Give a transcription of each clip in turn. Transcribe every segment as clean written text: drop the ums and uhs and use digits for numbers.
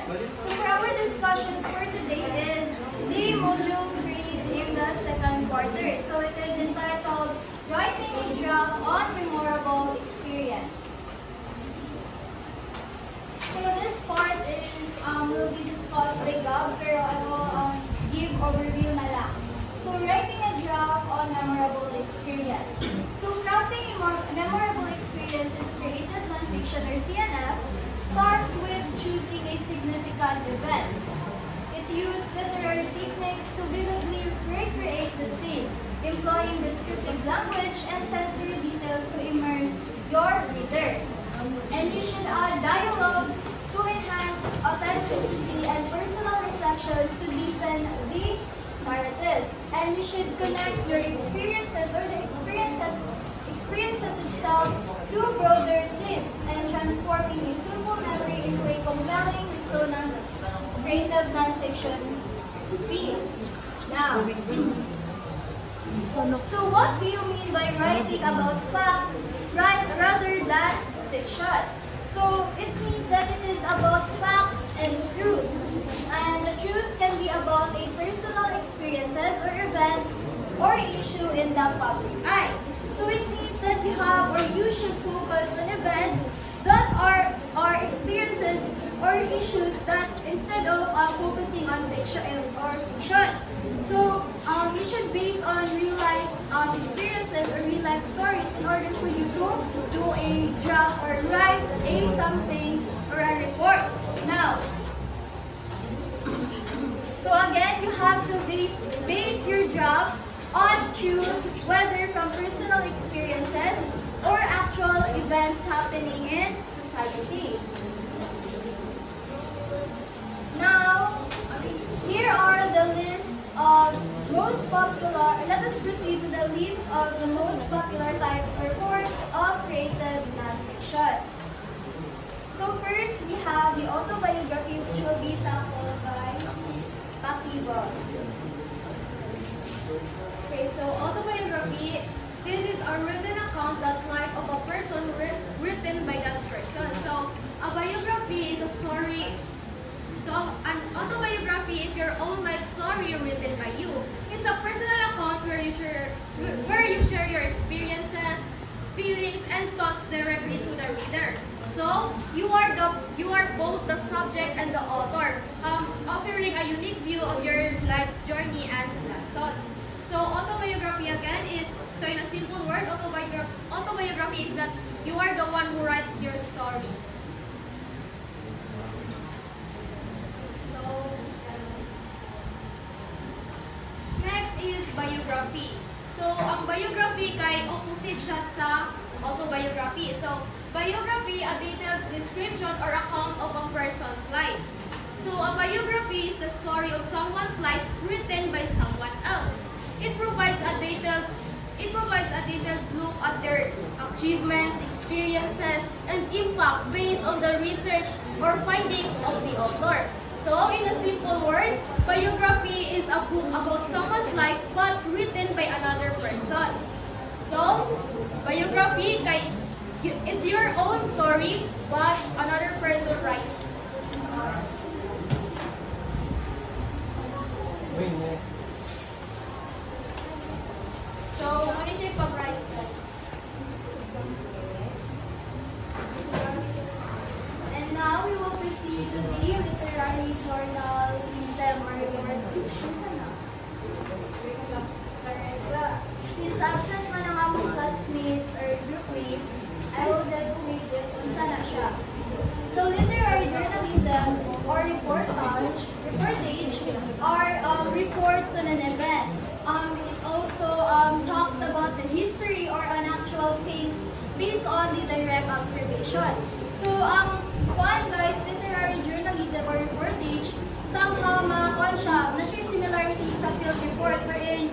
So for our discussion for today is the module 3 in the second quarter. So it is entitled Writing a Draft on Memorable Experience. So this part is will be discussed by Gab, pero I will give overview na lang. So writing a draft on memorable experience. So crafting a memorable experience in creative nonfiction or CNF starts with choosing a significant event. It uses literary techniques to vividly recreate the scene, employing descriptive language and sensory details to immerse your reader. And you should add dialogue to enhance authenticity and personal reflections to deepen the narrative. And you should connect your experiences or the experiences itself to broader themes and transforming a simple memory into a compelling, resonant, creative nonfiction piece. Now, so what do you mean by writing about facts rather than fiction? So it means that it is about facts and truth. And the truth can be about a personal experiences or event or issue in the public eye. So it means that you have or you should focus on events that are experiences or issues that instead of focusing on fiction or fiction. So you should base on real life experiences or real life stories in order for you to do a draft or write a something or a report. Now, so again, you have to base your draft on truth, whether from personal experiences or actual events happening in society. Now, here are the list of most popular, let us proceed to the list of the most popular types or forms of creative nonfiction. So first, we have the autobiography, which will be tackled by Pakibo. Okay, so autobiography, this is a written account of life of a person written by that person. So a biography is a story. So an autobiography is your own life story written by you. It's a personal account where you share your experiences, feelings, and thoughts directly to the reader. So you are both the subject and the author, offering a unique view of your life's journey and lessons. So autobiography again is, so in a simple word, autobiography is that you are the one who writes your story. So next is biography. So ang biography kay opposite siya sa autobiography. So biography, a detailed description or account of a person's life. So a biography is the story of someone's life written by someone else. It provides a detailed look at their achievements, experiences, and impact based on the research or findings of the author. So, in a simple word, biography is a book about someone's life but written by another person. So, biography is your own story but another person writes. So, ano siya pag-write? And now we will proceed to the literary journalism or your fiction. Since absent man ang among classmates or group mates, I will just read it kung sana siya. So literary journalism or reportage are reports on an event. It also talks about the history or an actual case based on the direct observation. So, guys, literary journalism or reportage, somehow makakuha siya, na siya similarity sa field report wherein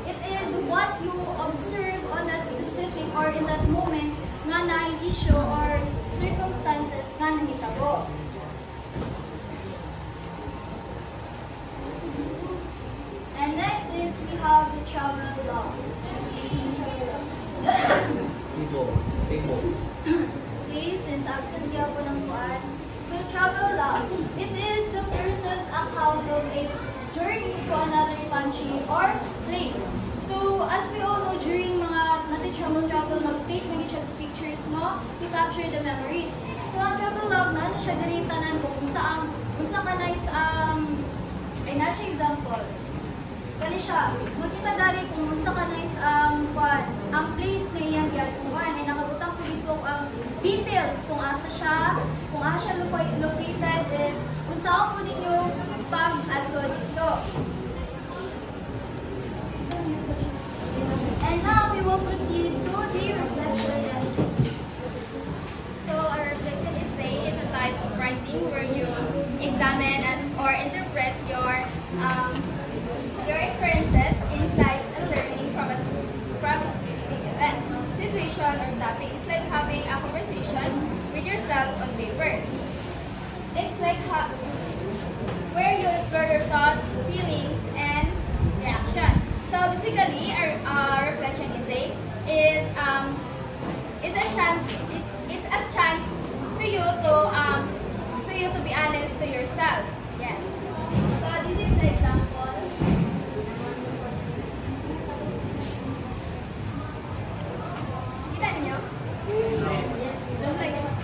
it is what you observe on that specific or in that moment nga na issue or circumstances nga nahitabo. And next is we have the travel log. Okay, since absent niya po ng buwan. So travel log. a journey to another country or place. So, as we all know, during mga travel, mag-take mga siya pictures mo to capture the memories. So, ang travel log na siya ganitanan mo kung sa nice, ay na siya example. Kani siya, makita dari kung sa nice, ang place na iyang giyatuan, ay nakabutang ko dito ang details kung asa siya located, and kung saan po ninyo pag-ato dito. And now we will proceed to the reflection essay. So a reflection essay is a type of writing where you examine or interpret your experiences, insights, and learning from a specific event, situation, or topic. It's like having a conversation with yourself on paper. It's like where you explore your thoughts, feelings, and reactions. So basically, our reflection essay is a chance. It's a chance to you to be honest to yourself. Yes. So this is the example. Kita niyo? Yes. Zoom lang yun.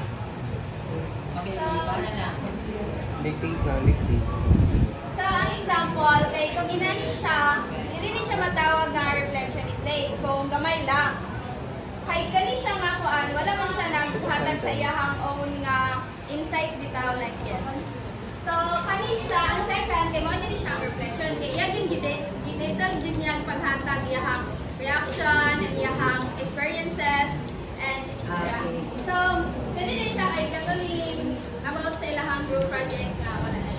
So ang example kay kung inani siya, dili ni siya matawag nga reflection essay kung gamay lang. Kay kani siya nga kuan, wala man siya naghatag sa iyahang own nga insight bitaw like yes. So kani siya ang second kay mo dili siya ang reflection kay iya gyud detail gyud niya ang paghatag iyahang reaction, iyahang experiences and so kani din siya kay katuling about sa ilahang group project nga wala na.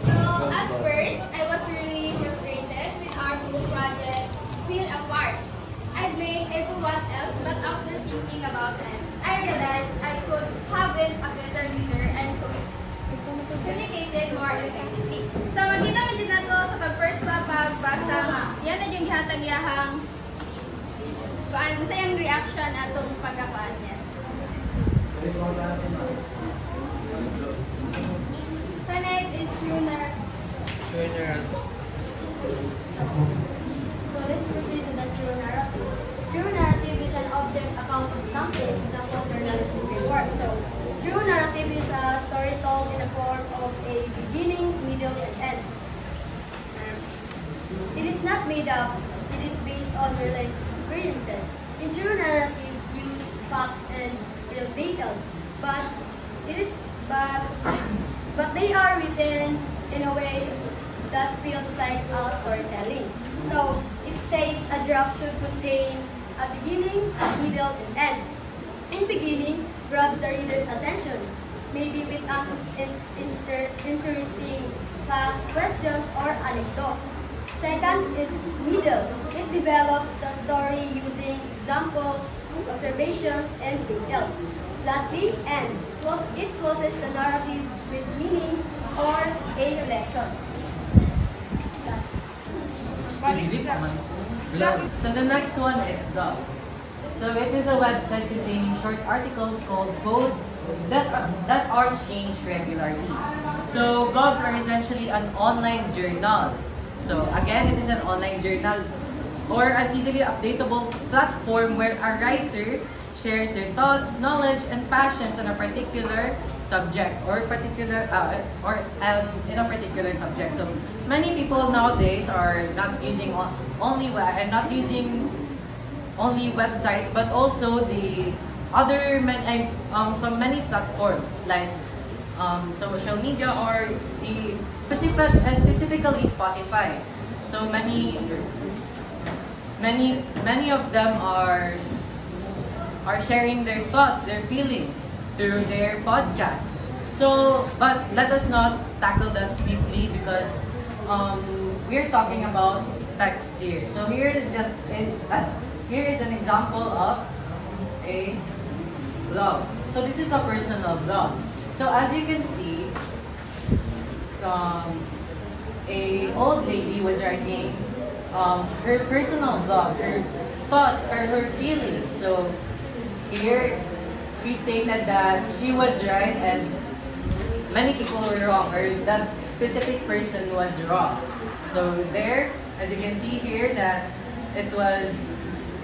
So at first I was really frustrated with our group project feel apart. I blame everyone else, but after thinking about it, I realized I could have been a better leader and communicated more effectively. So, magkita mo din na to sa pag-first pagbasa nga. Yan na yung gihatag yahang sa yung reaction atong pagkakuan niya. So, next is true narrative. So let's proceed to the true narrative. True narrative is an object account of something, example journalistic report. So true narrative is a story told in the form of a beginning, middle, and end. It is not made up, it is based on real life experiences. In true narrative, use facts and real details, but they are written in a way that feels like storytelling. So it says a draft should contain a beginning, middle, and end. In beginning, grabs the reader's attention, maybe with an interesting fact, questions, or anecdote. Second is middle. It develops the story using examples, observations, and details. Lastly, end. It closes the narrative with meaning or a lesson. So the next one is Blog. So it is a website containing short articles called posts that are changed regularly. So blogs are essentially an online journal. So again, it is an online journal or an easily updatable platform where a writer shares their thoughts, knowledge, and passions on a particular subject or in a particular subject. So many people nowadays are not using only websites, but also the other many platforms like social media or the specifically Spotify. So many of them are sharing their thoughts, their feelings through their podcast. So, but let us not tackle that deeply because we're talking about text here. So here is an example of a blog. So this is a personal blog. So as you can see, a old lady was writing her personal blog, her thoughts or her feelings. So here she stated that she was right and many people were wrong, or that specific person was wrong. So there, as you can see here, that it was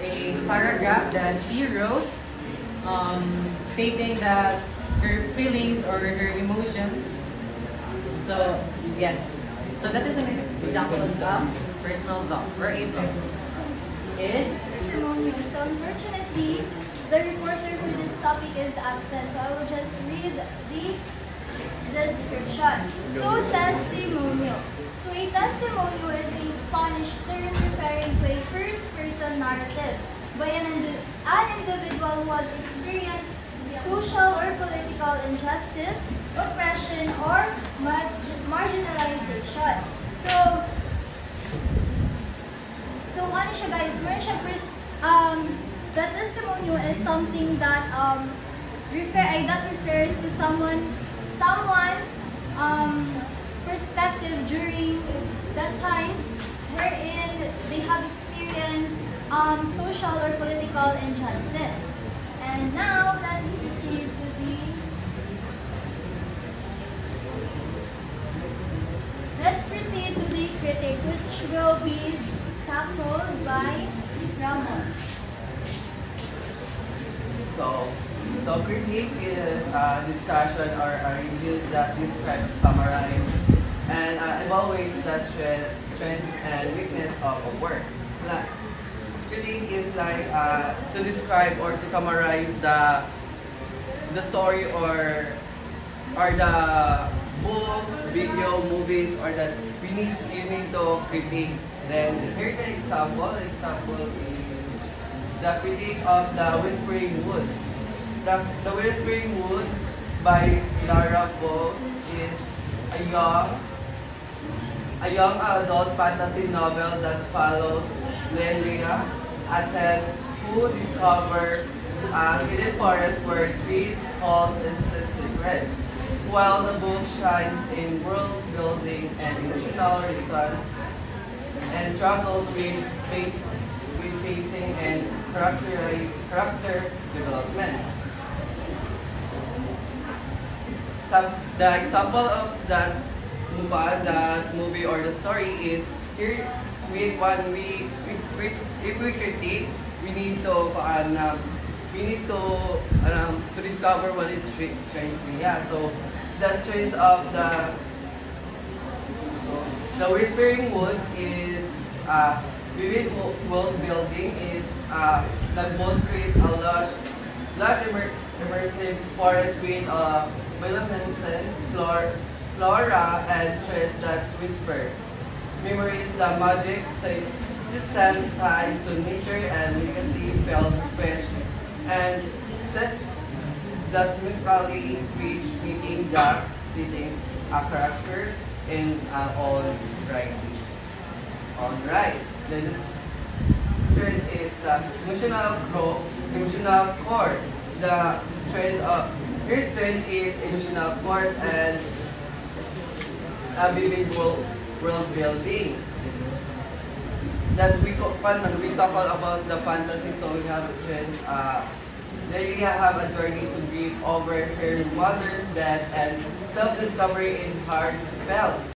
a paragraph that she wrote stating that her feelings or her emotions. So yes, so that is an example of personal blog or a blog. Is Testimonial. So unfortunately, the reporter for this topic is absent. So I will just read the description. So testimonial. So a testimonial is a Spanish term referring to a first-person narrative by an individual who has experienced social or political injustice, oppression, or marginalization. So ano siya guys, meron siya the testimonial is something that that refers to someone's perspective during that times wherein they have experienced social or political injustice. And now let's proceed to the critic, which will be tackled by Ramos. So critique is a discussion or a review that describes, summarize, and evaluates the strength and weakness of a work. Critique is like to describe or to summarize the story or the book, video, movies, or that you need to critique. Then here's the example. The example is the critique of the Whispering Woods. The Whispering Woods by Lara Bose is a young adult fantasy novel that follows Lelia, a cat who discovers a hidden forest where trees hold ancient secrets. While the book shines in world building and emotional response and struggles with pacing and character development. The example of that movie or the story is here. If we critique, we need to discover what is strength. Yeah. So the strength of the Whispering Woods is vivid world building. Is that most creates a lush immersive forest with bioluminescent flora and stress that whisper. Memories the magic system tied to nature and legacy felt fresh and that mythically rich meeting Jack sitting a character in our own right. Alright. Then the strength is the emotional core. The strength of your strength is emotional core and a vivid world building. That we talk about the fantasy, so we have strength. Lelia have a journey to grieve over her mother's death and self-discovery in heartfelt